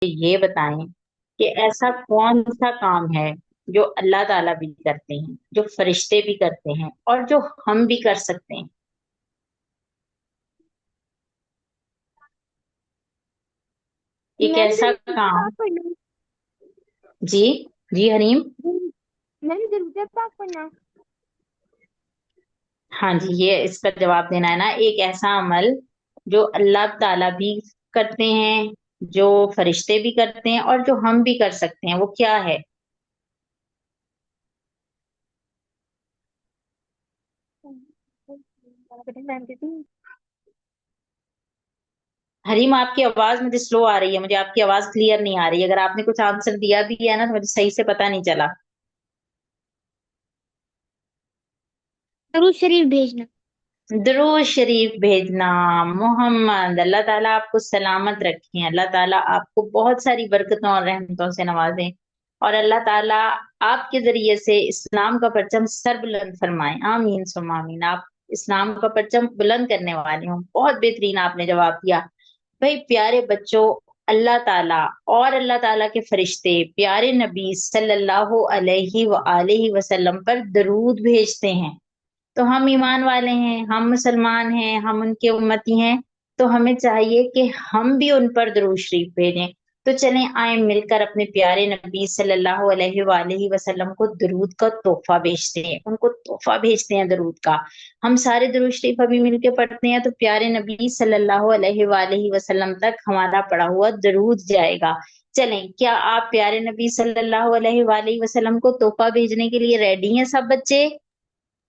ये बताएं कि ऐसा कौन सा काम है जो अल्लाह ताला भी करते हैं, जो फरिश्ते भी करते हैं और जो हम भी कर सकते हैं। एक मैम ऐसा जरूरत काम। पाक पढ़ना। जी। जी हरीम। मैम जरूरत पाक पढ़ना। हाँ जी, ये इसका जवाब देना है ना। एक ऐसा अमल जो अल्लाह ताला भी करते हैं, जो फरिश्ते भी करते हैं और जो हम भी कर सकते हैं, वो क्या है? मैम कहती हरीम, आपकी आवाज मुझे स्लो आ रही है, मुझे आपकी आवाज क्लियर नहीं आ रही। अगर आपने कुछ आंसर दिया भी है ना तो मुझे सही से पता नहीं चला। दरूद शरीफ भेजना। दरूद शरीफ भेजना। मोहम्मद, अल्लाह ताला आपको सलामत रखें, अल्लाह ताला आपको बहुत सारी बरकतों और रहमतों से नवाजें और अल्लाह ताला आपके जरिए से इस्लाम का परचम सर बुलंद फरमाए। आमीन सुम्मा आमीन। आप इस्लाम का परचम बुलंद करने वाले हो। बहुत बेहतरीन आपने जवाब दिया। भाई प्यारे बच्चों, अल्लाह ताला और अल्लाह ताला के फरिश्ते प्यारे नबी सल्लल्लाहु अलैहि वसल्लम पर दरूद भेजते हैं। तो हम ईमान वाले हैं, हम मुसलमान हैं, हम उनके उम्मती हैं। तो हमें चाहिए कि हम भी उन पर दुरूद शरीफ भेजें। तो चलें आए मिलकर अपने प्यारे नबी सल्लल्लाहु अलैहि वसल्लम को दरूद का तोहफा भेजते हैं, उनको तोहफा भेजते हैं दरूद का। हम सारे दुरूद शरीफ अभी मिलके पढ़ते हैं तो प्यारे नबी सल्लल्लाहु अलैहि वसल्लम तक हमारा पढ़ा हुआ दरूद जाएगा। चलें, क्या आप प्यारे नबी सल्लल्लाहु अलैहि वसल्लम को तोहफा भेजने के लिए रेडी हैं सब बच्चे?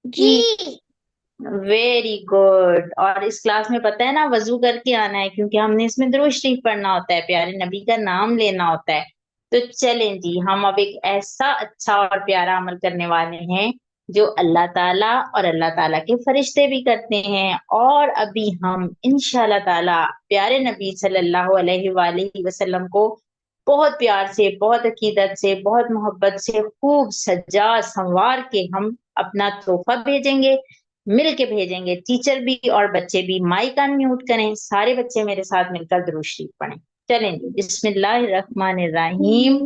जी। Very good. और इस क्लास में पता है ना, वजू करके आना है क्योंकि हमने इसमें दुरूद शरीफ पढ़ना होता है, प्यारे नबी का नाम लेना होता है। तो चलें जी, हम अब एक ऐसा अच्छा और प्यारा अमल करने वाले हैं जो अल्लाह ताला और अल्लाह ताला के फरिश्ते भी करते हैं। और अभी हम इंशाल्लाह ताला प्यारे नबी सल्लल्लाहु अलैहि वसल्लम को बहुत प्यार से, बहुत अकीदत से, बहुत मोहब्बत से खूब सजा संवार के हम अपना तोहफा भेजेंगे। मिल के भेजेंगे, टीचर भी और बच्चे भी। माइक अनम्यूट करें, सारे बच्चे मेरे साथ मिलकर दुरूद शरीफ पढ़ें। चलें जी, बिस्मिल्लाहिर रहमानिर रहीम।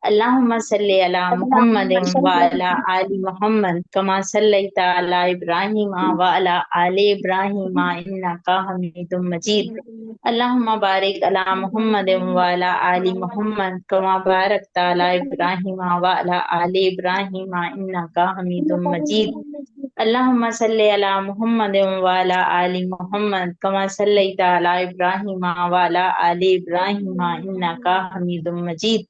अल्लाहुम्मा सल्ली अला मुहम्मद व अला आलि मुहम्मद कमा सल्लैता अला इब्राहीम व अला आलि इब्राहीम इन्नका हमीदुम मजीद। अल्लाहुम्मा बारिक अला मुहम्मद व अला आलि मुहम्मद कमा बारकता अला इब्राहीम व अला आलि इब्राहीम इन्नका हमीदुम मजीद। अल्लाहुम्मा सल्ली अला मुहम्मद व अला आलि मुहम्मद कमा सल्लैता अला इब्राहीम व अला आलि इब्राहीम इन्नका हमीदुम मजीद।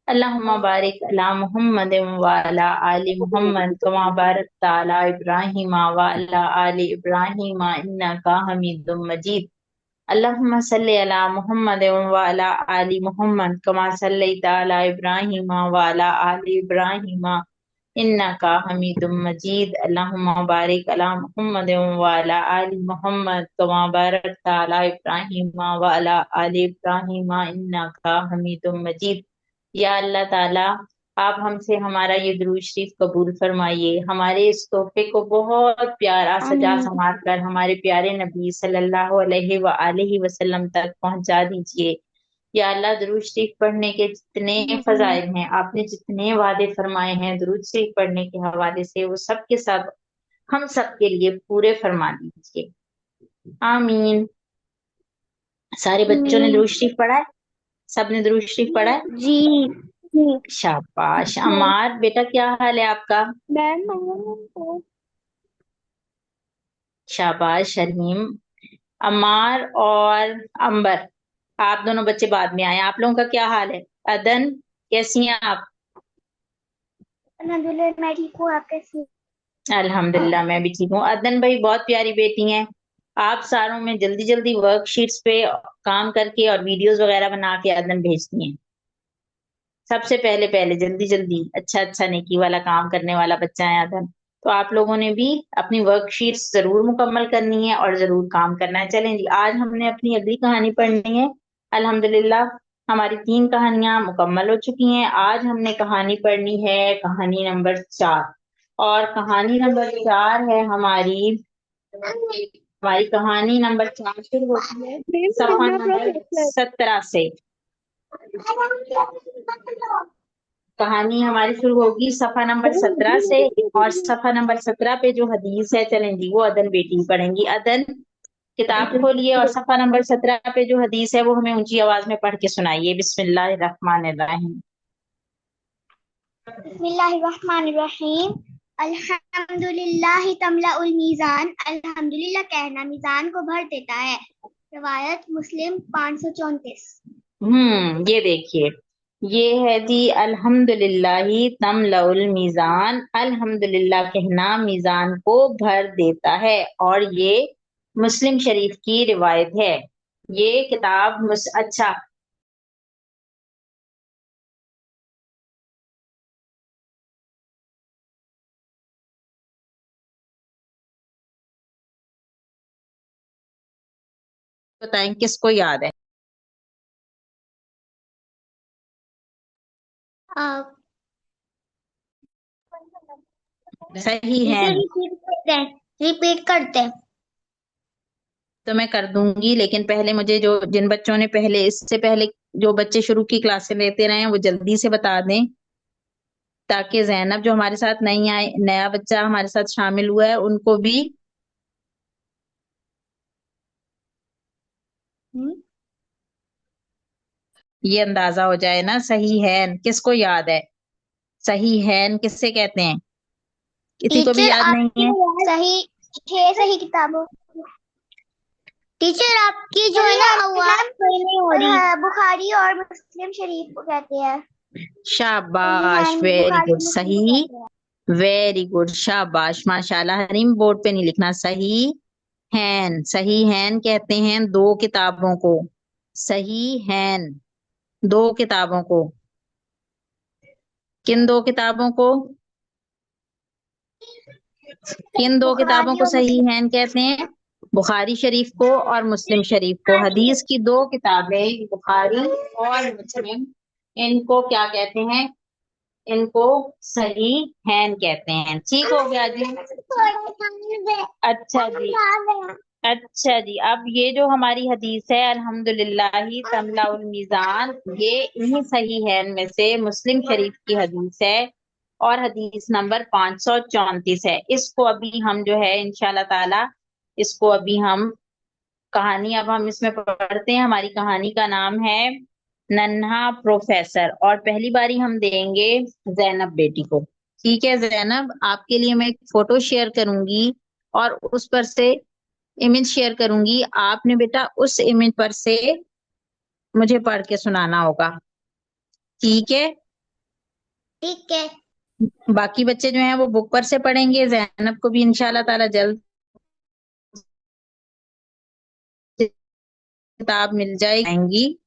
अल्लाहुम्मा बारिक अला मुहम्मद व अला आलि मुहम्मद कमा बारकता अला इब्राहीम व अला आलि इब्राहीम इन्नका हमीदुम मजीद। अल्लाहुम्मा सल्ली अला मुहम्मद व अला आलि मुहम्मद कमा सल्लैता अला इब्राहीम व अला आलि इब्राहीम इन्नका हमीदुम मजीद। अल्लाहुम्मा बारिक अला मुहम्मद व अला आलि मुहम्मद कमा बारकता अला इब्राहीम व अला आलि इब्राहीम इन्नका हमीदुम मजीद। या अल्लाह ताला, आप हमसे हमारा ये दुरूद शरीफ कबूल फरमाइए। हमारे इस तोहफे को बहुत प्यारा सजा आमीन। संवार कर हमारे प्यारे नबी सल्लल्लाहु अलैहि वसल्लम तक पहुंचा दीजिए। या अल्लाह, दुरूद शरीफ पढ़ने के जितने फजाइल हैं, आपने जितने वादे फरमाए हैं दुरूद शरीफ पढ़ने के हवाले से, वो सब के सब हम सब के लिए पूरे फरमा दीजिए। आमीन। सारे बच्चों ने आमीन। दुरूद शरीफ पढ़ा है? सबने दुरूद शरीफ पढ़ा है? जी। जी। शाबाश। मैम। अमार बेटा, क्या हाल है आपका? मैम। शाबाश शर्मीम। अमार और अंबर, आप दोनों बच्चे बाद में आए। आप लोगों का क्या हाल है? अदन, कैसी हैं आप? अल्हम्दुलिल्लाह मैं ठीक हूँ, आप कैसी अल्हम्दुलिल्लाह मैं भी ठीक हूँ। अदन भाई बहुत प्यारी बेटी हैं। आप सारों में जल्दी जल्दी वर्कशीट्स पे काम करके और वीडियोस वगैरह बना के अदन भेजती हैं। सबसे पहले पहले जल्दी जल्दी अच्छा अच्छा नेकी वाला काम करने वाला बच्चा है अदन। तो आप लोगों ने भी अपनी वर्कशीट्स जरूर मुकम्मल करनी है और जरूर काम करना है। चलें जी, आज हमने अपनी अगली कहानी पढ़नी है। अल्हम्दुलिल्लाह हमारी 3 कहानियां मुकम्मल हो चुकी हैं। आज हमने कहानी पढ़नी है, कहानी नंबर 4। और कहानी नंबर 4 है हमारी। हमारी कहानी नंबर 4 शुरू होती है मैम सफा अपना नंबर प्रोफेसर। 17 से। कहानी हमारी शुरू होगी सफा नंबर 17 से। और सफा नंबर 17 पे जो हदीस है, चलें जी, वो अदन बेटी पढ़ेंगी। अदन, किताब खोलिए और सफा नंबर 17 पे जो हदीस है वो हमें ऊंची आवाज में पढ़ के सुनाइए। बिस्मिल्लाहिर्रहमानिर्रहीम। बिस्मिल्लाहिर्रहमानिर्रहीम। अल्हम्दुलिल्लाहि तमलाउल मीज़ान। अल्हम्दुलिल्लाह कहना मीज़ान को भर देता है। रिवायत मुस्लिम 534। ये देखिए, ये है जी अल्हम्दुलिल्लाहि तमलाउल मीज़ान। अल्हम्दुलिल्लाह कहना मीज़ान को भर देता है, और ये मुस्लिम शरीफ की रिवायत है। ये किताब अच्छा, बताएं किसको याद है? सही है, रिपीट करते हैं। तो मैं कर दूंगी, लेकिन पहले मुझे जो जिन बच्चों ने पहले, इससे पहले जो बच्चे शुरू की क्लासें लेते रहे हैं, वो जल्दी से बता दें, ताकि जैनब जो हमारे साथ नहीं आए, नया बच्चा हमारे साथ शामिल हुआ है, उनको भी ये अंदाजा हो जाए ना। सही है किसको याद है? सही है किससे कहते हैं? किसी को भी टीचर याद नहीं आपकी है? सही 6 सही किताबों। टीचर आपकी जो है ना आवाज सही नहीं हो रही। बुखारी और मुस्लिम शरीफ को कहते हैं। शाबाश, वेरी बुखारी गुड, मुस्लिम को सही, कहते हैं। वेरी गुड, शाबाश, माशाल्लाह। हरीम, बोर्ड पे नहीं लिखना। सही हैन, सही हैन कहते हैं दो किताबों को। सही हैन, दो किताबों को। किन दो किताबों को? किन दो किताबों बुखारी को और सही मुस्लिम। हैन कहते हैं? बुखारी शरीफ को और मुस्लिम शरीफ को। हदीस की दो किताबें, बुखारी और मुस्लिम, इनको क्या कहते हैं? इनको सही हैन कहते हैं। ठीक हो गया जी। अच्छा जी, अच्छा जी। अब ये जो हमारी हदीस है, अल्हम्दुलिल्लाहि तमलाउल मीज़ान, ये इन्हीं सही है में से मुस्लिम शरीफ की हदीस है, और हदीस नंबर 534 है। इसको अभी हम जो है इंशाल्लाह ताला, इसको अभी हम कहानी, अब हम इसमें पढ़ते हैं। हमारी कहानी का नाम है नन्हा प्रोफेसर, और पहली बारी हम देंगे जैनब बेटी को। ठीक है जैनब, आपके लिए मैं एक फोटो शेयर करूंगी, और उस पर से इमेज शेयर करूंगी। आपने बेटा उस इमेज पर से मुझे पढ़ के सुनाना होगा। ठीक है? ठीक है। बाकी बच्चे जो हैं वो बुक पर से पढ़ेंगे। जैनब को भी इंशाल्लाह ताला जल्द किताब मिल जाएगी।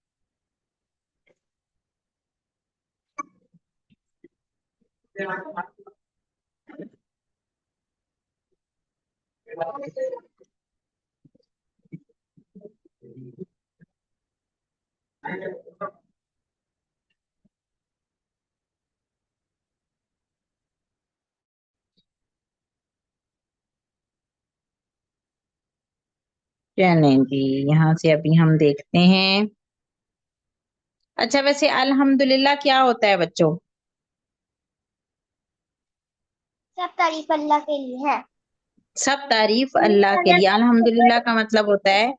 चलें जी, यहाँ से अभी हम देखते हैं। अच्छा, वैसे अल्हम्दुलिल्लाह क्या होता है बच्चों? सब तारीफ अल्लाह के लिए है। सब तारीफ अल्लाह के लिए। अल्हम्दुलिल्लाह का मतलब होता है,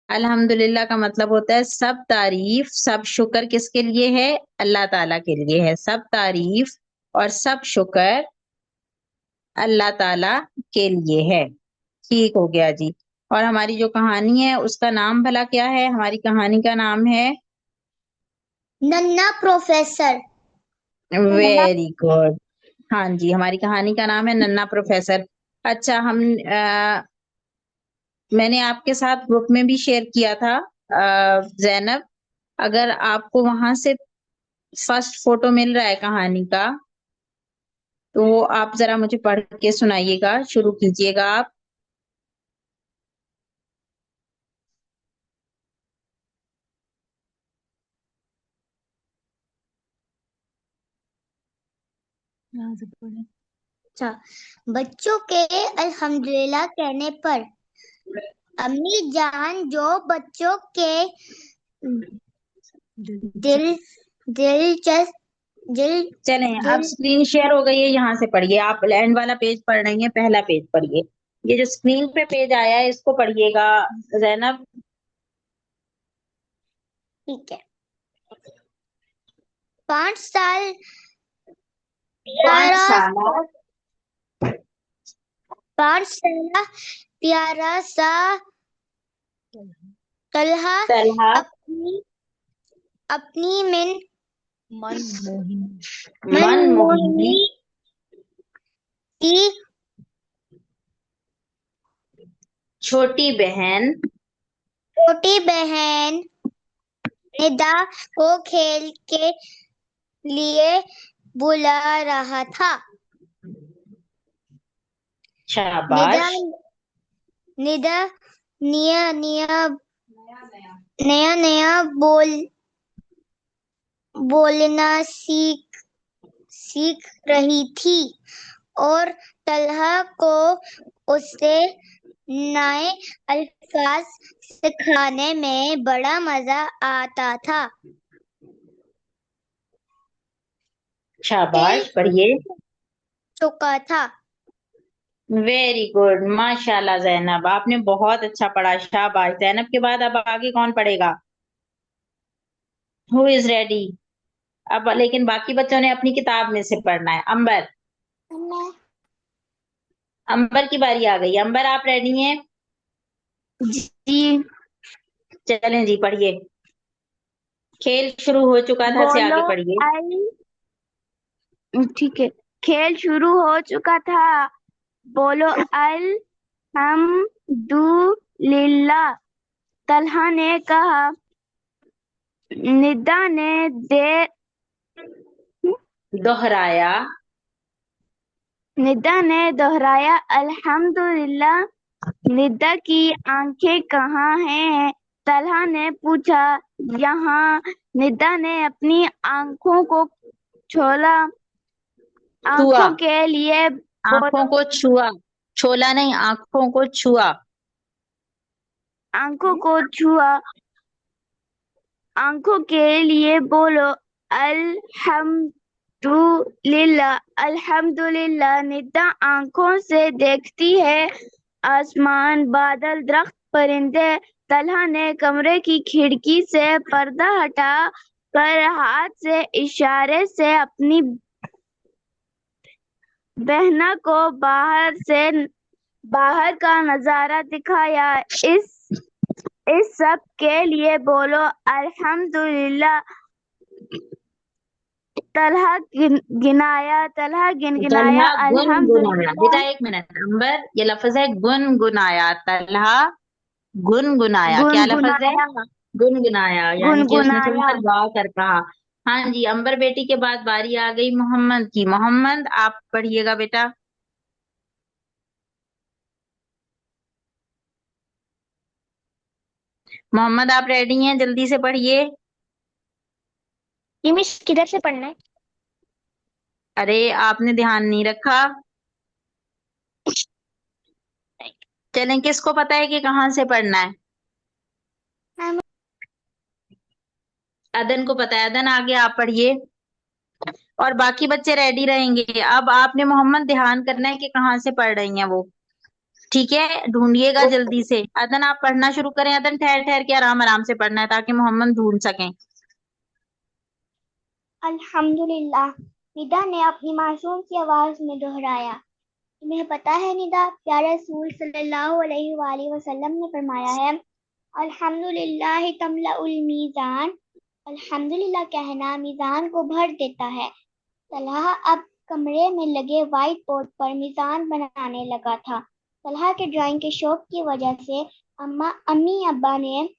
अल्हम्दुलिल्लाह का मतलब होता है सब तारीफ, सब शुक्र किसके लिए है? अल्लाह ताला के लिए है। सब तारीफ और सब शुक्र अल्लाह ताला के लिए है। ठीक हो गया जी। और हमारी जो कहानी है उसका नाम भला क्या है? हमारी कहानी का नाम है नन्ना प्रोफेसर। Very good. हाँ जी, हमारी कहानी का नाम है नन्ना प्रोफेसर। अच्छा, मैंने आपके साथ ग्रुप में भी शेयर किया था जैनब, अगर आपको वहां से फर्स्ट फोटो मिल रहा है कहानी का, तो आप जरा मुझे पढ़ के सुनाइएगा। शुरू कीजिएगा आप। अच्छा, बच्चों के अल्हम्दुलिल्लाह कहने पर अम्मी जान जो बच्चों के दिल दिलचस्प दिल चलें, अब दिल स्क्रीन शेयर हो गई है, यहाँ से पढ़िए। आप एंड वाला पेज पढ़ रही हैं, पहला पेज पढ़िए। ये जो स्क्रीन पे पेज आया है इसको पढ़िएगा जैनब। ठीक है। 5 साल 5 प्यारा साल 5 साल प्यारा सा तलहा तलहा अपनी अपनी मनमोहिनी मनमोहिनी की छोटी बहन छोटी बहन निदा को खेल के लिए बुला रहा था। निदा शाबाश। निदा नया नया नया नया बोलना सीख रही थी और तलहा को उससे नए अल्फाज सिखाने में बड़ा मजा आता था। शाबाश, पढ़िए। चुका था। वेरी गुड, माशाल्लाह जैनब, आपने बहुत अच्छा पढ़ा। शाबाश। जैनब के बाद अब आगे कौन पढ़ेगा? Who is ready? अब लेकिन बाकी बच्चों ने अपनी किताब में से पढ़ना है। अंबर, अंबर की बारी आ गई। अंबर, आप रेडी हैं? जी। चलें जी, पढ़िए। खेल शुरू हो चुका था से बोलो आगे पढ़िए। ठीक है। खेल शुरू हो चुका था। बोलो अल्हम्दुलिल्लाह। तलहा ने कहा। निदा ने दोहराया। निदा ने दोहराया अल्हम्दुलिल्लाह। निदा की आंखें कहाँ हैं? तलहा ने पूछा। यहाँ। निदा ने अपनी आंखों को छोला। छुआ, आंखों के लिए आंखों बोलो। को छुआ। छोला नहीं, आंखों को छुआ। आंखों को छुआ। आंखों के लिए बोलो अल्हम्दुलिल्लाह। अल्हम्दुलिल्लाह। निदा आंखों से देखती है आसमान, बादल, दरख्त, परिंदे। तलहा ने कमरे की खिड़की से पर्दा हटा कर हाथ से इशारे से अपनी बहना को बाहर का नजारा दिखाया। इस सब के लिए बोलो अल्हम्दुलिल्लाह। तलहा गिनगिनाया तलहा गुनगुनाया। बेटा अल्हम्दुलिल्लाह। एक मिनट, अंबर, ये लफ्ज है गुनगुनाया। तलहा गुनगुनाया, क्या लफ्ज है? गुनगुनाया गुनगुनाया, यानी कि उसने थोड़ा गुनगुनाया। सा गा कर कहा। हाँ जी, अंबर बेटी के बाद बारी आ गई मोहम्मद की। मोहम्मद, आप पढ़िएगा बेटा। मोहम्मद, आप रेडी हैं? जल्दी से पढ़िए। ये मिस किधर से पढ़ना है? अरे, आपने ध्यान नहीं रखा। चलें, किसको पता है कि कहाँ से पढ़ना है? हम- अदन को पता है। अदन, आगे आप पढ़िए और बाकी बच्चे रेडी रहेंगे। अब आपने मोहम्मद ध्यान करना है कि कहाँ से पढ़ रही हैं वो। ठीक है, ढूंढिएगा जल्दी से। अदन, आप पढ़ना शुरू करें। अदन, ठहर ठहर के आराम आराम से पढ़ना है ताकि मोहम्मद ढूंढ सकें। अल्हम्दुलिल्लाह। निदा ने अपनी मासूम सी आवाज में दोहराया। तुम्हें पता है निदा, प्यारे रसूल सल्लल्लाहु अलैहि वसल्लम ने फरमाया है अल्हम्दुलिल्लाह तमलाउल मीज़ान। अल्हम्दुलिल्लाह कहना मीज़ान को भर देता है। तलहा अब कमरे में लगे व्हाइट बोर्ड पर मीज़ान बनाने लगा था। तलहा के ड्राइंग के शौक की वजह से अम्मी अब्बा ने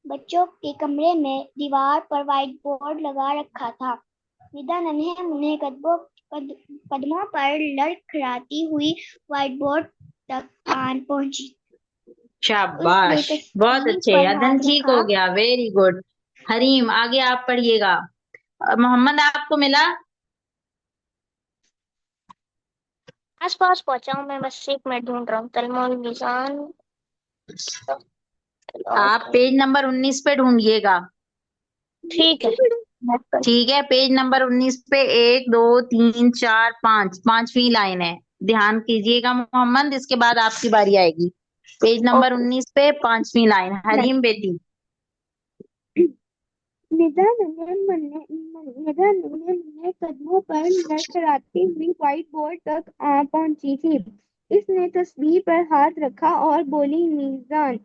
बच्चों के कमरे में दीवार पर व्हाइट बोर्ड लगा रखा था। निदा नन्हे मुन्ने कदमों पर लड़खड़ाती हुई व्हाइट बोर्ड तक आन पहुंची। उसने शाबाश, बहुत तस्वीर अच्छे। पर अदन हाथ ठीक रखा। हो गया, वेरी गुड। हरीम, आगे आप पढ़िएगा। मोहम्मद, आपको मिला? आस पास पहुंचा हूँ मैं, बस 1 मिनट ढूंढ रहा हूँ। तलमोल मिजान। आप पेज नंबर 19 पे ढूंढिएगा। ठीक है। ठीक है, पेज नंबर 19 पे 1 2 3 4 5 5वीं लाइन है। ध्यान कीजिएगा मोहम्मद, इसके बाद आपकी बारी आएगी। Page number okay. 19 पे 5वीं लाइन, हलीम बेटी। निदा नन्हे मुन्ने कदमों पर लड़खड़ाती हुई व्हाइट बोर्ड तक आ पहुंची थी। इसने तस्वीर पर हाथ रखा और बोली, मीज़ान।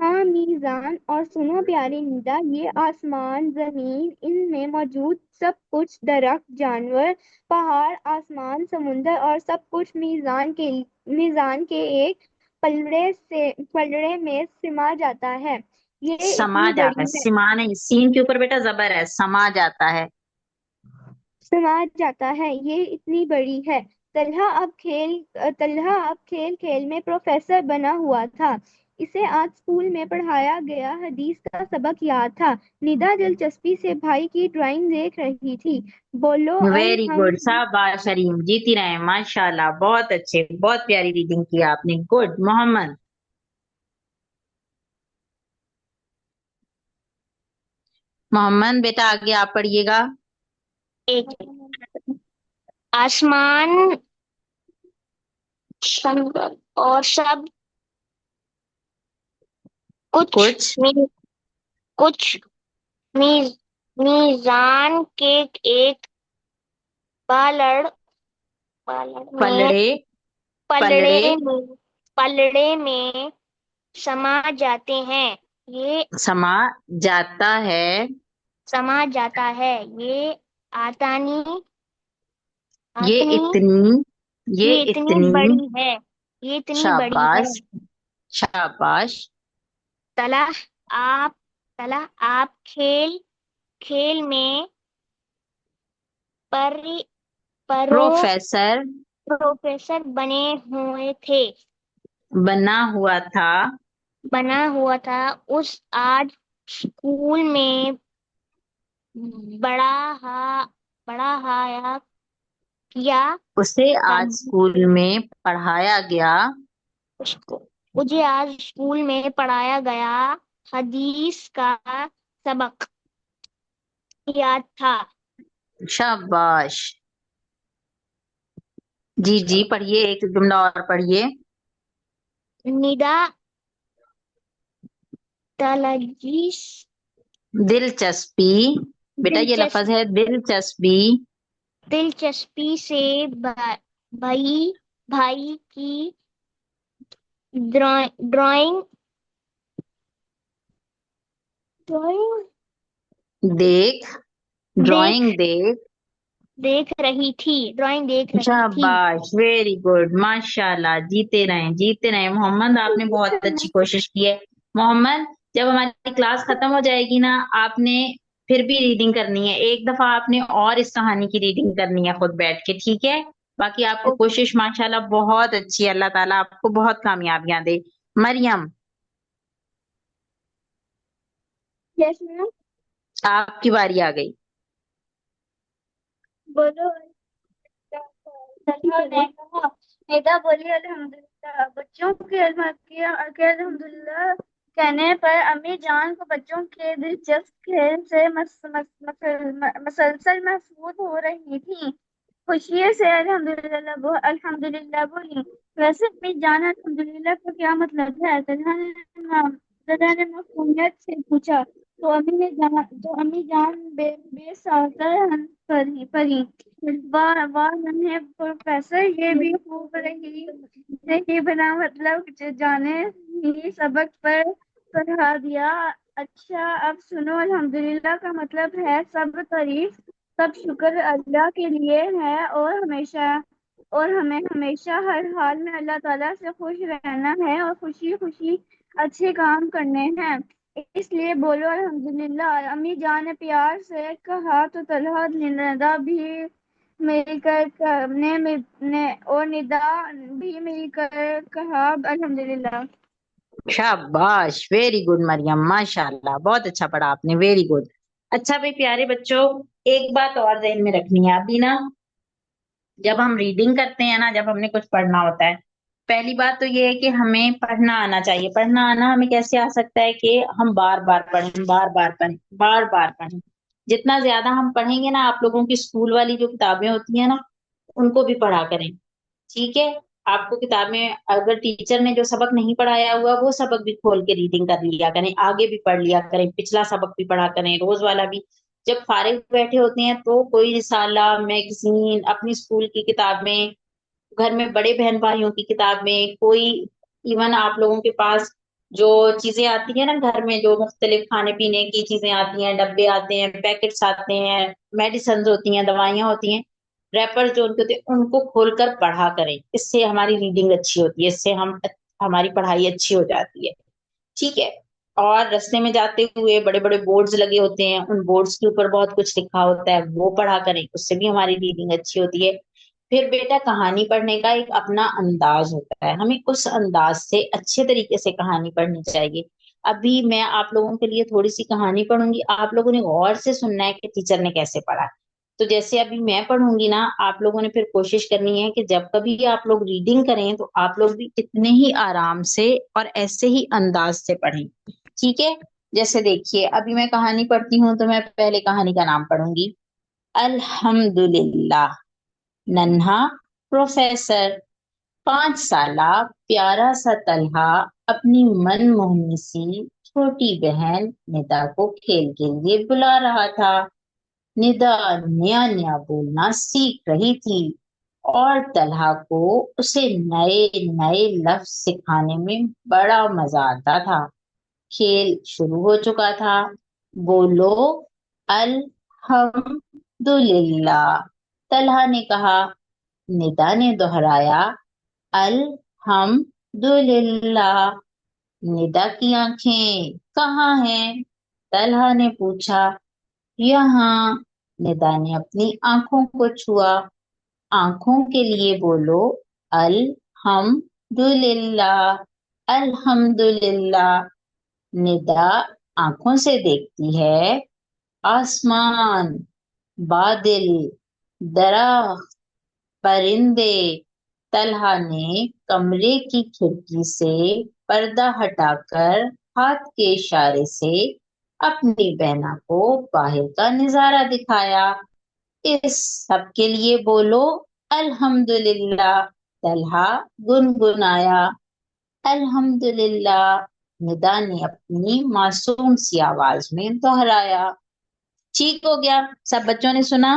हाँ मीज़ान, और सुनो प्यारी निदा, ये आसमान, जमीन, इनमें मौजूद सब कुछ, दरख्त, जानवर, पहाड़, आसमान, समुंदर और सब कुछ मीज़ान के एक पलड़े में सिमा जाता है। ये समा इतनी जाता है, बड़ी है। सिमा नहीं, सीन के ऊपर बेटा जबर है, समा जाता है। समाज जाता है, ये इतनी बड़ी है। तल्हा अब खेल खेल में प्रोफेसर बना हुआ था। इसे आज स्कूल में पढ़ाया गया हदीस का सबक याद था। निदा दिलचस्पी से भाई की ड्राइंग देख रही थी। बोलो वेरी अल्हम गुड, शाबाश हरीम, जीती रहे, माशाल्लाह, बहुत अच्छे, बहुत प्यारी रीडिंग की आपने, गुड। मोहम्मद, मोहम्मद बेटा आगे आप पढ़िएगा। एक आसमान, जंगल और सब कुछ कुछ मी, कुछ मीज, मीजान के एक बालड़ बालड़ में पलड़े, पलड़े पलड़े में पलड़े में समा जाते हैं। ये समा जाता है। समा जाता है। ये आतानी ये आतनी इतनी, ये ये इतनी इतनी, बड़ी है। ये इतनी बड़ी है। शाबाश, शाबाश। तला आप तला आप खेल खेल में पर परो प्रोफेसर प्रोफेसर बने हुए थे। बना बना हुआ था। उस आज स्कूल में बड़ा हा बड़ा हाया किया। उसे आज हद- स्कूल में पढ़ाया गया। उसको मुझे आज स्कूल में पढ़ाया गया हदीस का सबक याद था। शाबाश। जी जी, पढ़िए, एक जुमला और पढ़िए। निदा तलजीस दिलचस्पी, बेटा ये दिलचस्प लफ्ज है दिलचस्पी। दिलचस्पी से भाई भाई की ड्राइंग ड्राइंग देख, देख ड्राइंग देख। ड्राइंग देख रही थी। शाबाश, वेरी गुड, माशाल्लाह, जीते रहे, जीते रहे मोहम्मद, आपने बहुत अच्छी कोशिश की है। मोहम्मद, जब हमारी क्लास खत्म हो जाएगी ना, आपने फिर भी रीडिंग करनी है, एक दफा आपने और इस कहानी की रीडिंग करनी है खुद बैठ के, ठीक है? बाकी आपकी ओके। कोशिश माशाल्लाह बहुत अच्छी है, अल्लाह ताला आपको बहुत कामयाबियां दे। Maryam, yes ma'am. आपकी बारी आ गई। बोलो। निदा बोली, अल्हम्दुलिल्लाह। बच्चों के अल्हम्दुलिल्लाह कहने पर अम्मी जान को बच्चों के दिलचस्प खेल से मसलसल महसूस हो रही थी। खुशी से अल्हम्दुलिल्लाह बोली। वैसे अम्मी जान, अल्हम्दुलिल्लाह का क्या मतलब है? तन्हा ने मासूमियत से पूछा। तो अम्मी जान बेसातर हंस पड़ी। वाह वाह नन्हे प्रोफेसर, ये भी खूब रही नहीं बना, मतलब जाने ही सबक पर पढ़ा दिया। अच्छा अब सुनो, अल्हम्दुलिल्लाह का मतलब है सब तारीफ, सब शुक्र अल्लाह के लिए है, और हमें हमेशा हर हाल में अल्लाह ताला से खुश रहना है और खुशी खुशी अच्छे काम करने हैं। इसलिए बोलो अल्हम्दुलिल्लाह। अम्मी जान ने प्यार से कहा तो तलहा निदा भी मिलकर ने और निदा भी मिलकर कहा अल्हम्दुलिल्लाह। शाबाश, वेरी गुड मरियम, माशाल्लाह, बहुत अच्छा पढ़ा आपने, वेरी गुड। अच्छा भाई प्यारे बच्चों, एक बात और ध्यान में रखनी है अभी ना, जब हम रीडिंग करते हैं ना, जब हमने कुछ पढ़ना होता है, पहली बात तो ये है कि हमें पढ़ना आना चाहिए। पढ़ना आना हमें कैसे आ सकता है कि हम बार बार पढ़ें, बार बार पढ़ें, बार बार पढ़ें। जितना ज्यादा हम पढ़ेंगे ना, आप लोगों की स्कूल वाली जो किताबें होती है ना, उनको भी पढ़ा करें। ठीक है। आपको किताब में अगर टीचर ने जो सबक नहीं पढ़ाया हुआ, वो सबक भी खोल के रीडिंग कर लिया करें, आगे भी पढ़ लिया करें, पिछला सबक भी पढ़ा करें, रोज वाला भी। जब फारिग बैठे होते हैं तो कोई रिसाला, मैगजीन, अपनी स्कूल की किताब में, घर में बड़े बहन भाइयों की किताब में, कोई इवन आप लोगों के पास जो चीजें आती है ना घर में, जो मुख्तलिफ खाने पीने की चीजें आती हैं, डब्बे आते हैं, पैकेट्स आते हैं, मेडिसिन होती हैं, दवाइयां होती हैं, रैपर जो उनके होते हैं, उनको खोलकर पढ़ा करें। इससे हमारी रीडिंग अच्छी होती है, इससे हमारी पढ़ाई अच्छी हो जाती है। ठीक है। और रास्ते में जाते हुए बड़े बड़े बोर्ड्स लगे होते हैं, उन बोर्ड्स के ऊपर बहुत कुछ लिखा होता है, वो पढ़ा करें, उससे भी हमारी रीडिंग अच्छी होती है। फिर बेटा, कहानी पढ़ने का एक अपना अंदाज होता है, हमें उस अंदाज से अच्छे तरीके से कहानी पढ़नी चाहिए। अभी मैं आप लोगों के लिए थोड़ी सी कहानी पढ़ूंगी, आप लोगों ने गौर से सुनना है कि टीचर ने कैसे पढ़ा। तो जैसे अभी मैं पढ़ूंगी ना, आप लोगों ने फिर कोशिश करनी है कि जब कभी आप लोग रीडिंग करें तो आप लोग भी इतने ही आराम से और ऐसे ही अंदाज से पढ़ें। ठीक है। जैसे देखिए, अभी मैं कहानी पढ़ती हूँ तो मैं पहले कहानी का नाम पढ़ूंगी। अल्हम्दुलिल्लाह। नन्हा प्रोफेसर। 5 साला प्यारा सा तलहा अपनी मनमोहनी सी छोटी बहन निदा को खेल के लिए बुला रहा था। निदा नया नया बोलना सीख रही थी और तलहा को उसे नए नए लफ्ज सिखाने में बड़ा मजा आता था। खेल शुरू हो चुका था। बोलो अल्हम्दुलिल्लाह, तलहा ने कहा। निदा ने दोहराया, अल्हम्दुलिल्लाह। निदा की आंखें कहाँ हैं? तलहा ने पूछा। यहाँ। निदा ने अपनी आंखों को छुआ। आंखों के लिए बोलो अल्हम्दुलिल्लाह, अल्हम्दुलिल्लाह। निदा आंखों से देखती है आसमान, बादल, दरख्त, परिंदे। तलहा ने कमरे की खिड़की से पर्दा हटाकर हाथ के इशारे से अपनी बहना को बाहर का नजारा दिखाया। इस सब के लिए बोलो अल्हम्दुलिल्लाह। तलहा गुनगुनाया। अल्हम्दुलिल्लाह। निदा ने अपनी मासूम सी आवाज में दोहराया। ठीक हो गया। सब बच्चों ने सुना।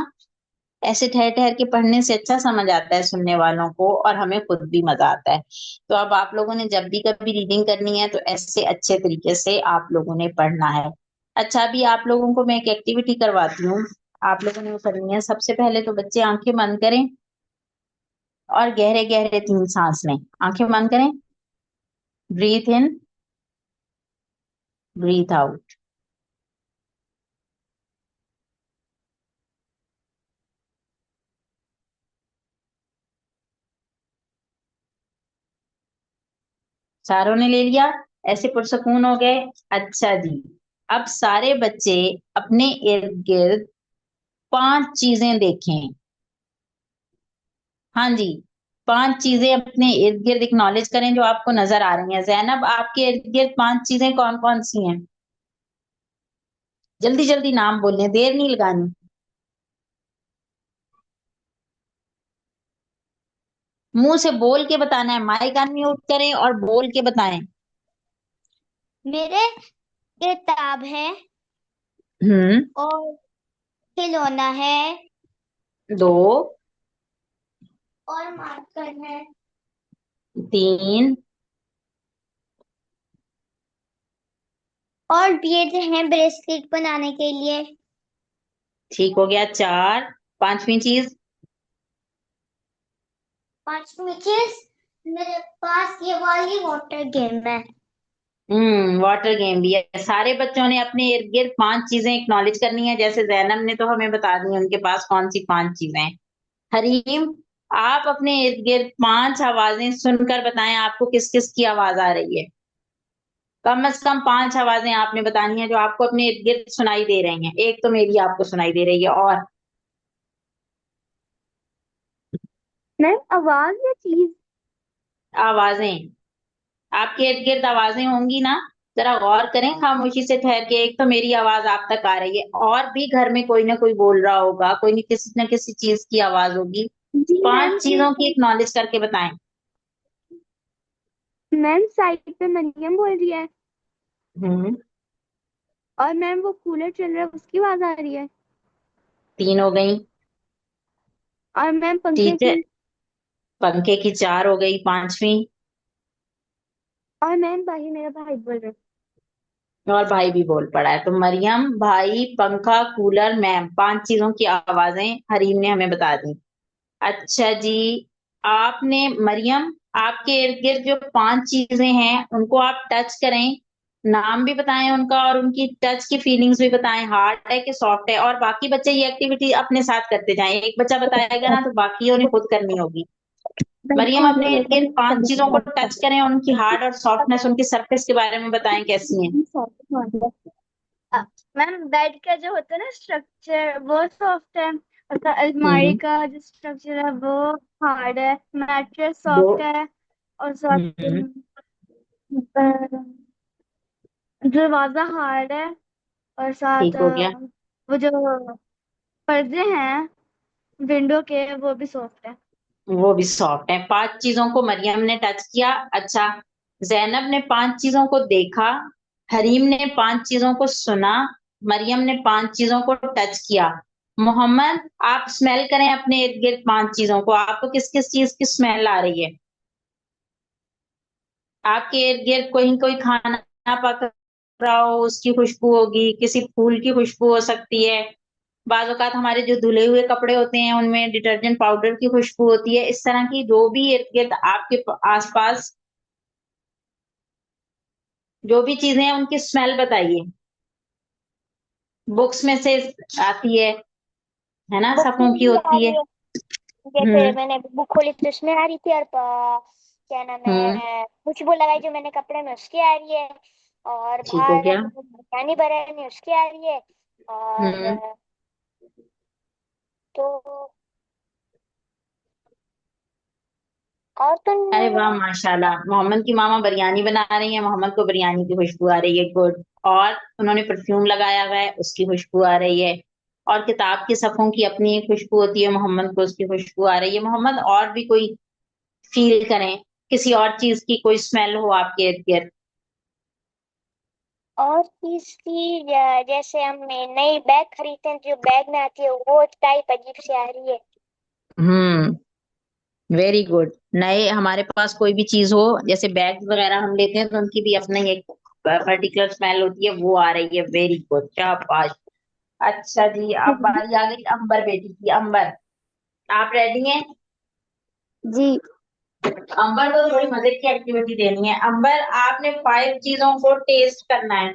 ऐसे ठहर ठहर के पढ़ने से अच्छा समझ आता है सुनने वालों को, और हमें खुद भी मजा आता है। तो अब आप लोगों ने जब भी कभी रीडिंग करनी है तो ऐसे अच्छे तरीके से आप लोगों ने पढ़ना है। अच्छा, अभी आप लोगों को मैं एक एक्टिविटी करवाती हूँ। आप लोगों ने वो करनी है। सबसे पहले तो बच्चे आंखें बंद करें और गहरे गहरे 3 सांस लें। आंखें बंद करें। ब्रीथ इन, ब्रीथ आउट। सारों ने ले लिया? ऐसे पुरसकून हो गए? अच्छा जी। अब सारे बच्चे अपने इर्द गिर्द 5 चीजें देखें। हाँ जी। 5 चीजें अपने इर्द गिर्द एक्नॉलेज करें जो आपको नजर आ रही हैं। जैनब, आपके इर्द गिर्द 5 चीजें कौन कौन सी हैं? जल्दी जल्दी नाम बोलने, देर नहीं लगानी। मुंह से बोल के बताना है, माइक अनम्यूट करें और बोल के बताएं। मेरे किताब है हम्म। और खिलौना है 2, और मार्कर है 3, और बीड्स हैं ब्रेसलेट बनाने के लिए। ठीक हो गया। 4, 5वीं चीज। 5वीं चीज, मेरे पास ये वाली वाटर गेम है। वाटर गेम भी है। सारे बच्चों ने अपने इर्द गिर्द 5 चीजें एक्नॉलेज करनी है। जैसे जैनब ने तो हमें बता दी उनके पास कौन सी 5 चीजें हैं। हरीम, आप अपने इर्द गिर्द 5 आवाजें सुनकर बताएं आपको किस किस की आवाज आ रही है। कम से कम 5 आवाजें आपने बतानी है जो आपको अपने इर्द गिर्द सुनाई दे रही हैं। एक तो मेरी आपको सुनाई दे रही है, और नहीं, आवाज या चीज? आवाजें। आपके इर्द गिर्द आवाजें होंगी ना, जरा गौर करें खामोशी से ठहर के। एक तो मेरी आवाज आप तक आ रही है, और भी घर में कोई ना कोई बोल रहा होगा, कोई न किसी चीज की आवाज होगी। जी मैम। 5 चीजों की एक्नॉलेज करके बताएं। मैम साइड पे मरियम बोल रही है। हम्म। और मैम वो कूलर चल रहा है उसकी आवाज आ रही है। 3 हो गई। और मैम पंखे ठीक है, की। पंखे की 4 हो गई, पांचवी। और मैम भाई मेरा भाई बोल रहा है। और भाई भी बोल पड़ा है, तो मरियम, भाई, पंखा, कूलर, मैम, 5 चीजों की आवाजें हरीम ने हमें बता दी। अच्छा जी, आपने मरियम, आपके इर्द गिर्द जो 5 चीजें हैं उनको आप टच करें, नाम भी बताएं उनका, और उनकी टच की फीलिंग्स भी बताएं, हार्ड है कि सॉफ्ट है। और बाकी बच्चे ये एक्टिविटी अपने साथ करते जाएं, एक बच्चा बताएगा ना तो बाकियों ने खुद करनी होगी। मरियम, अपने इर्द गिर्द 5 चीजों को टच करें और उनकी हार्ड और सॉफ्टनेस, उनकी सरफेस के बारे में बताएं कैसी है। मैम बेड का जो होता है ना स्ट्रक्चर वो सॉफ्ट है। और अलमारी हम्म। का जो स्ट्रक्चर है वो हार्ड है। मैट्रेस दो। सॉफ्ट है। और साथ हम्म। दरवाजा हार्ड है। और साथ ठीक हो गया। वो जो पर्दे हैं विंडो के वो भी सॉफ्ट है। वो भी सॉफ्ट है। 5 चीजों को मरियम ने टच किया। अच्छा, जैनब ने 5 चीजों को देखा, हरीम ने 5 चीजों को सुना, मरियम ने 5 चीजों को टच किया। मोहम्मद, आप स्मेल करें अपने इर्द गिर्द 5 चीजों को। आपको किस किस चीज की स्मेल आ रही है? आपके इर्द गिर्द कोई कोई खाना पक रहा हो, उसकी खुशबू होगी, किसी फूल की खुशबू हो सकती है। बाज औकात हमारे जो धुले हुए कपड़े होते हैं उनमें डिटर्जेंट पाउडर की खुशबू होती है। इस तरह की जो भी इर्द गिर्द आपके आसपास जो भी चीजें हैं उनकी स्मेल बताइए। बुक्स में से आती है ना, बुक्स में सफों की भी आ होती है। रही है। जैसे हम्म। मैंने बुक खोली तो उसमें आ रही थी। और क्या नाम हम्म। है खुशबू लगाई जो मैंने कपड़े में उसकी आ रही है। और ठीक हो बाहर गया। अभी जो पानी भरा है नहीं उसकी आ रही है। और हम्म। तो और तो अरे नहीं वाह, है। माशाल्लाह, मोहम्मद की मामा बिरयानी बना रही है, मोहम्मद को बिरयानी की खुशबू आ रही है, गुड। और उन्होंने परफ्यूम लगाया हुआ है, उसकी खुशबू आ रही है। और किताब के सफ़ों की अपनी एक खुशबू होती है, मोहम्मद को उसकी खुशबू आ रही है। मोहम्मद, और भी कोई फील करें, किसी और चीज की कोई स्मेल हो आपके इर्द गिर्द। और चीज की जैसे हम नई बैग खरीदते हैं जो बैग में आती है वो टाइप अजीब सी आ रही है। हम्म। Very good. नए हमारे पास कोई भी चीज हो, जैसे बैग वगैरह हम लेते हैं तो उनकी भी अपनी एक पर्टिकुलर स्मेल होती है, वो आ रही है। वेरी गुड, शाबाश। अच्छा जी, अब बारी आ गई अंबर बेटी की। अंबर, आप रेडी हैं? जी। अंबर को थोड़ी मजे की एक्टिविटी देनी है। अंबर, आपने 5 चीजों को टेस्ट करना है।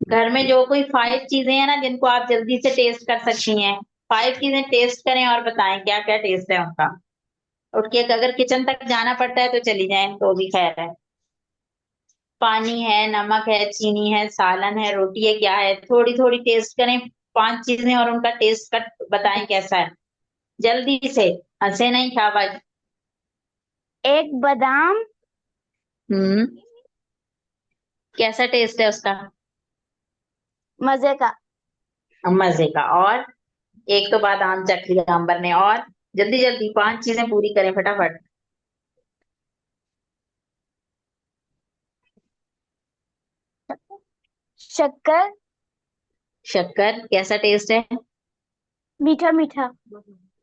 घर में जो कोई 5 चीजें हैं ना जिनको आप जल्दी से टेस्ट कर सकती हैं, 5 चीजें टेस्ट करें और बताएं क्या क्या टेस्ट है उनका। उठ के अगर किचन तक जाना पड़ता है तो चली जाएं, तो भी खैर है। पानी है, नमक है, चीनी है, सालन है, रोटी है, क्या है, थोड़ी थोड़ी टेस्ट करें 5 चीजें और उनका टेस्ट कर बताएं कैसा है। जल्दी से, हंसे नहीं, शाबाश। एक बादाम। हम्म। कैसा टेस्ट है उसका? मजे का। मजे का। और एक तो बादाम चख लिया अंबर ने, और जल्दी जल्दी 5 चीजें पूरी करें फटाफट। शक्कर। शक्कर, कैसा टेस्ट है? मीठा मीठा।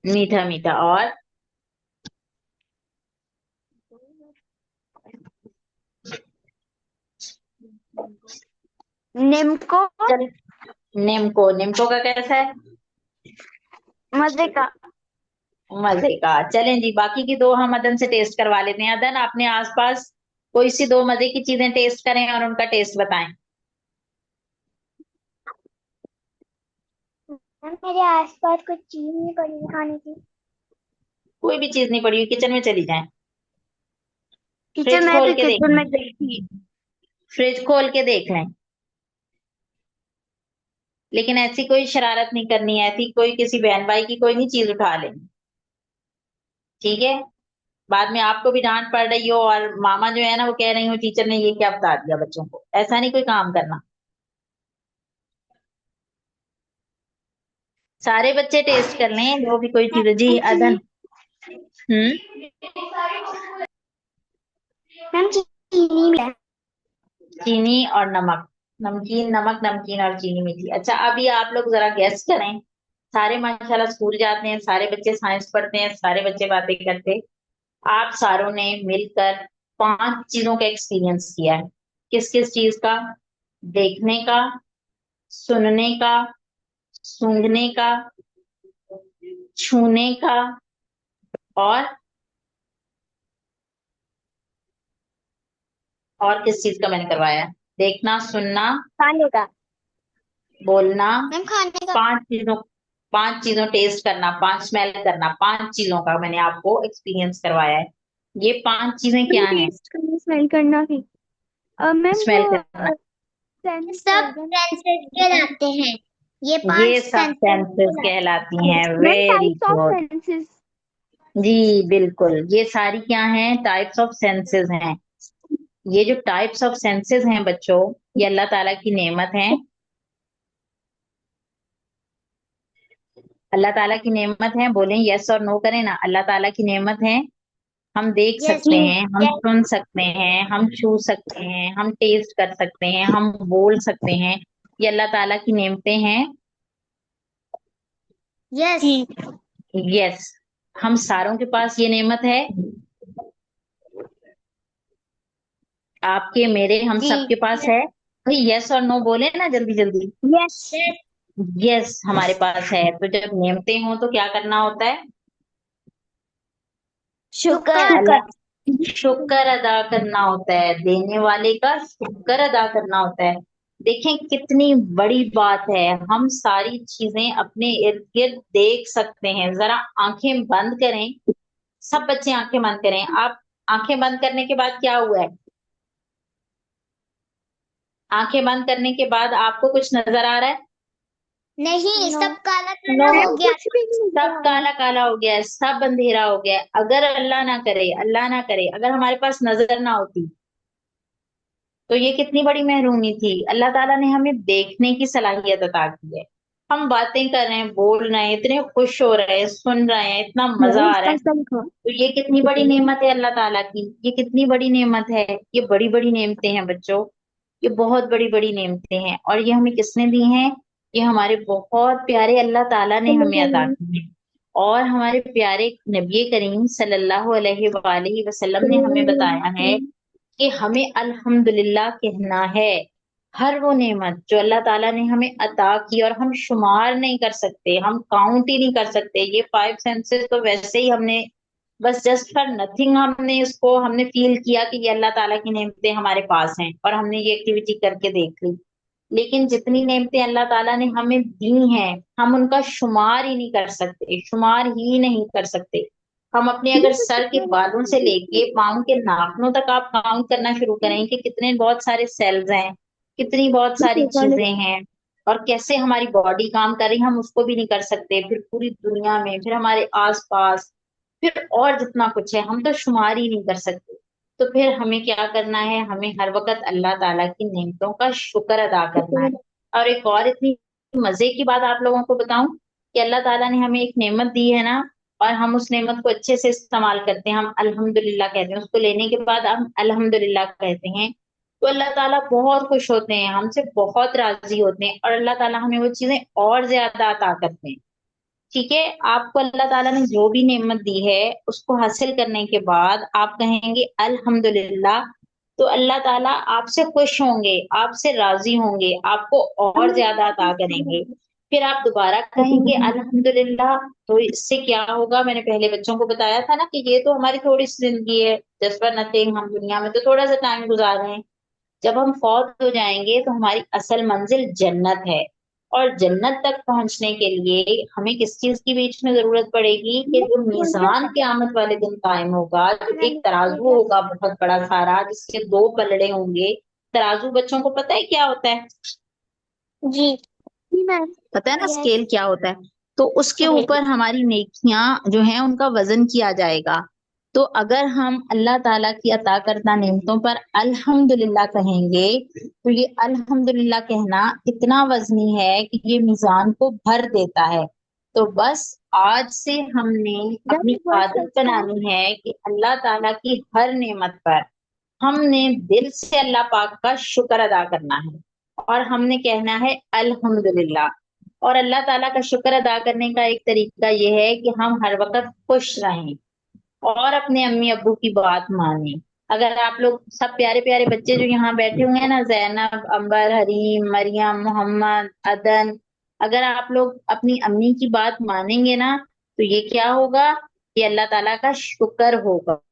मीठा मीठा। और निम्को। चल, निम्को, निम्को का कैसा है? मजे का। मजे का। चलें जी, बाकी की 2 हम अदन से टेस्ट करवा लेते हैं। अदन, अपने आसपास कोई सी 2 मजे की चीजें टेस्ट करें और उनका टेस्ट बताएं। मेरे आसपास कुछ चीज नहीं पड़ी खाने की। कोई भी चीज नहीं पड़ी हुई, किचन में चली जाएं। किचन फ्रिज में खोल भी के देख किचन लें। में गई थी। फ्रिज खोल के देख लें। लेकिन ऐसी कोई शरारत नहीं करनी है, ऐसी कोई किसी बहन भाई की कोई नहीं चीज उठा लेनी। ठीक है? बाद में आपको भी डांट पड़ रही हो और मामा जो है ना वो कह रही हो टीचर ने ये क्या बता दिया बच्चों को। ऐसा नहीं कोई काम करना। सारे बच्चे टेस्ट कर लें जो भी कोई चीज है। जी अदन। हम्म। मैम चीनी में है। चीनी और नमक। नमकीन, नमक, नमकीन और चीनी मीठी। अच्छा अभी आप लोग जरा गेस करें। सारे माशाल्लाह स्कूल जाते हैं, सारे बच्चे साइंस पढ़ते हैं, सारे बच्चे बातें करते। आप सारों ने मिलकर 5 चीजों का एक्सपीरियंस किया है। किस किस चीज का? देखने का, सुनने का, सूंघने का, छूने का, और किस चीज का मैंने करवाया है? देखना, सुनना, खाने का। बोलना। मैम खाने का। 5 चीजों, 5 चीजों टेस्ट करना, 5 स्मेल करना, 5 चीजों का मैंने आपको एक्सपीरियंस करवाया है। ये 5 चीजें क्या मैम हैं? टेस्ट करना स्मेल करना भी। मैम स्मेल वो करना। सेंस सब सेंसेस कहलाते हैं। ये पांच ये सब सेंसेस सेंसेस कहलाते कहलाती हैं। हैं। Ma'am very types of good. Senses. जी बिल्कुल, ये सारी क्या हैं? टाइप्स ऑफ सेंसेस हैं। ये जो टाइप्स ऑफ सेंसेस हैं बच्चों, ये अल्लाह ताला की नेमत है। अल्लाह ताला की नेमत है। बोलें यस और नो करें ना। अल्लाह ताला की नेमत है। हम देख यस सकते हैं, हम यस सुन सकते हैं, हम छू सकते हैं, हम टेस्ट कर सकते हैं, हम बोल सकते हैं। ये अल्लाह ताला की नेमतें हैं। यस। यस। हम सारों के पास ये नेमत है। आपके, मेरे, हम जी सबके पास है। भाई यस और नो बोले ना जल्दी जल्दी। यस। यस हमारे पास है। तो जब नेमतें हों तो क्या करना होता है? शुक्र अल्लाह शुक्र अदा करना होता है। देने वाले का शुक्र अदा करना होता है। देखें कितनी बड़ी बात है। हम सारी चीजें अपने इर्द गिर्द देख सकते हैं। जरा आंखें बंद करें। सब बच्चे आंखें बंद करें। आप आंखें बंद करने के बाद क्या हुआ है? आंखें बंद करने के बाद आपको कुछ नजर आ रहा है? नहीं सब काला काला हो गया। कुछ भी नहीं सब दिख काला काला हो गया है, सब अंधेरा हो गया है। अगर अल्लाह ना करे, अल्लाह ना करे, अगर हमारे पास नजर ना होती तो ये कितनी बड़ी महरूमी थी। अल्लाह ताला ने हमें देखने की सलाहियत अता की है। हम बातें कर रहे हैं, बोल रहे हैं, इतने खुश हो रहे हैं, सुन रहे हैं, इतना मजा आ रहा है। तो ये कितनी बड़ी नेमत है अल्लाह ताला की। ये कितनी बड़ी नेमत है। ये बड़ी बड़ी नेमतें हैं बच्चों। ये बहुत बड़ी बड़ी नेमतें हैं। और ये हमें किसने दी हैं? ये हमारे बहुत प्यारे अल्लाह ताला ने हमें अता रहा। की है। और हमारे प्यारे नबी करीम सल्लल्लाहु अलैहि वसल्लम ने हमें बताया है कि हमें अल्हम्दुलिल्लाह कहना है। हर वो नेमत जो अल्लाह ताला ने हमें अता की, और हम शुमार नहीं कर सकते, हम काउंट ही नहीं कर सकते। ये 5 सेंसेस तो वैसे ही हमने बस जस्ट फॉर नथिंग हमने इसको हमने फील किया कि ये अल्लाह ताला की नेमतें हमारे पास हैं और हमने ये एक्टिविटी करके देख ली। लेकिन जितनी नेमतें अल्लाह ताला ने हमें दी हैं, हम उनका शुमार ही नहीं कर सकते, शुमार ही नहीं कर सकते। हम अपने अगर सर के बालों से लेके पाँव के नाखूनों तक आप काउंट करना शुरू करें कि कितने बहुत सारे सेल्स हैं, कितनी बहुत सारी चीजें हैं, और कैसे हमारी बॉडी काम कर रही है, हम उसको भी नहीं कर सकते। फिर पूरी दुनिया में, फिर हमारे आसपास, फिर और जितना कुछ है, हम तो शुमार ही नहीं कर सकते। तो फिर हमें क्या करना है? हमें हर वक्त अल्लाह ताला की नेमतों का शुक्र अदा करना है। और एक और इतनी मजे की बात आप लोगों को बताऊं कि अल्लाह ताला ने हमें एक नेमत दी है ना, और हम उस नेमत को अच्छे से इस्तेमाल करते हैं। हम अल्हम्दुलिल्लाह कहते हैं, उसको लेने के बाद हम अल्हम्दुलिल्लाह कहते हैं। तो अल्लाह ताला बहुत खुश होते हैं, हमसे बहुत राजी होते हैं, और अल्लाह ताला हमें वो चीजें और ज्यादा अता करते हैं। ठीक है। आपको अल्लाह ताला ने जो भी नेमत दी है उसको हासिल करने के बाद आप कहेंगे अल्हम्दुलिल्लाह। तो अल्लाह ताला आपसे खुश होंगे, आपसे राजी होंगे, आपको और ज्यादा अता करेंगे। फिर आप दोबारा कहेंगे अल्हम्दुलिल्लाह। तो इससे क्या होगा? मैंने पहले बच्चों को बताया था ना कि ये तो हमारी थोड़ी सी जिंदगी है, जस्ट फॉर नथिंग। हम दुनिया में तो थोड़ा सा टाइम गुजार रहे हैं। जब हम फौत हो जाएंगे तो हमारी असल मंजिल जन्नत है। और जन्नत तक पहुंचने के लिए हमें किस चीज की बीच में जरूरत पड़ेगी? कि जो मीजान क़यामत वाले दिन कायम होगा, जो एक तराजू होगा बहुत बड़ा सारा, जिसके 2 पलड़े होंगे। तराजू बच्चों को पता है क्या होता है? जी जी मैम। पता है ना यस। स्केल क्या होता है? तो उसके ऊपर हमारी नेकियां जो हैं उनका वजन किया जाएगा। तो अगर हम अल्लाह ताला की अता करदा नेमतों पर अल्हम्दुलिल्लाह कहेंगे, तो ये अल्हम्दुलिल्लाह कहना इतना वजनी है कि ये मीज़ान को भर देता है। तो बस आज से हमने अपनी रब बहुत आदत अच्छा है। बनानी है कि अल्लाह ताला की हर नेमत पर हमने दिल से अल्लाह पाक का शुक्र अदा करना है और हमने कहना है अल्हम्दुलिल्लाह। और अल्लाह ताला का शुक्र अदा करने का एक तरीका ये है कि हम हर वक़्त खुश रहें और अपने अम्मी-अब्बू की बात मानें। अगर आप लोग सब प्यारे-प्यारे बच्चे जो यहाँ बैठे हुए हैं ना, ज़ैनब, अंबर, हरीम, मरियम, मोहम्मद, अदन, अगर आप लोग अपनी अम्मी की बात मानेंगे ना, तो ये क्या होगा? ये अल्लाह ताला का शुक्र होगा।